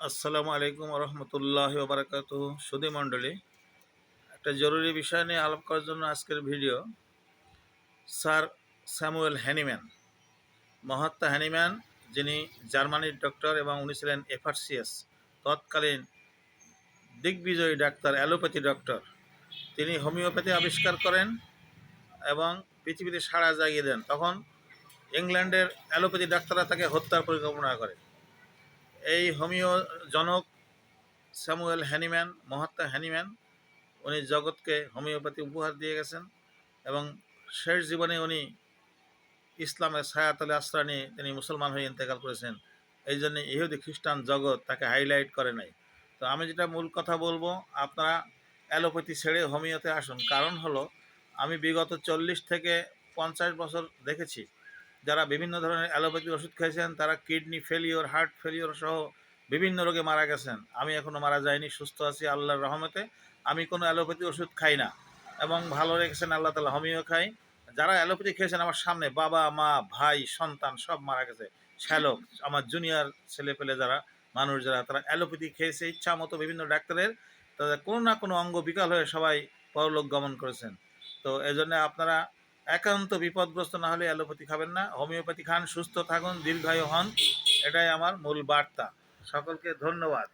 আসসালামু আলাইকুম রহমতুল্লাহ বারাকাতুহু। সুধী মণ্ডলী, একটা জরুরি বিষয় নিয়ে আলাপ করার জন্য আজকের video. Sir Samuel Hahnemann, Mahatma Hahnemann, যিনি জার্মানির ডক্টর এবং উনি ছিলেন এফআরসিএস, তৎকালীন দিগ্বিজয়ী ডাক্তার, অ্যালোপ্যাথি ডক্টর। তিনি হোমিওপ্যাথি আবিষ্কার করেন এবং পৃথিবীতে সাড়া জাগিয়ে দেন। তখন ইংল্যান্ডের অ্যালোপ্যাথি ডাক্তাররা তাকে হত্যার পরিকল্পনা করে। এই হোমিও জনক স্যামুয়েল হ্যানিম্যান, মহাত্মা হ্যানিম্যান, উনি জগৎকে হোমিওপ্যাথি উপহার দিয়ে গেছেন এবং শেষ জীবনে উনি ইসলামের ছায়াতলে আশ্রয় নিয়ে তিনি মুসলমান হয়ে ইন্তেকাল করেছেন। এই জন্য ইহুদি খ্রিস্টান জগৎ তাকে হাইলাইট করে নাই। তো আমি যেটা মূল কথা বলবো, আপনারা অ্যালোপ্যাথি ছেড়ে হোমিওতে আসুন। কারণ হলো, আমি বিগত 40 থেকে 50 বছর দেখেছি যারা বিভিন্ন ধরনের অ্যালোপ্যাথি ওষুধ খেয়েছেন, তারা কিডনি ফেলিওর, হার্ট ফেলিওর সহ বিভিন্ন রোগে মারা গেছেন। আমি এখনও মারা যাইনি, সুস্থ আছি আল্লাহর রহমতে। আমি কোনো অ্যালোপ্যাথি ওষুধ খাই না এবং ভালো রেখেছেন আল্লাহ তাআলা। হোমিও খাই। যারা অ্যালোপ্যাথি খেয়েছেন আমার সামনে, বাবা মা ভাই সন্তান সব মারা গেছে। শ্যালক, আমার জুনিয়র ছেলে পেলে যারা মানুষ, যারা তারা অ্যালোপ্যাথি খেয়েছে ইচ্ছা মতো বিভিন্ন ডাক্তারের, তাদের কোনো না কোনো অঙ্গ বিকল হয়ে সবাই পরলোক গমন করেছেন। তো এই জন্য আপনারা একান্ত বিপদগ্রস্ত না হলে অ্যালোপ্যাথি খাবেন না, হোমিওপ্যাথি খান, সুস্থ থাকুন, দীর্ঘায়ু হন। এটাই আমার মূল বার্তা। সকলকে ধন্যবাদ।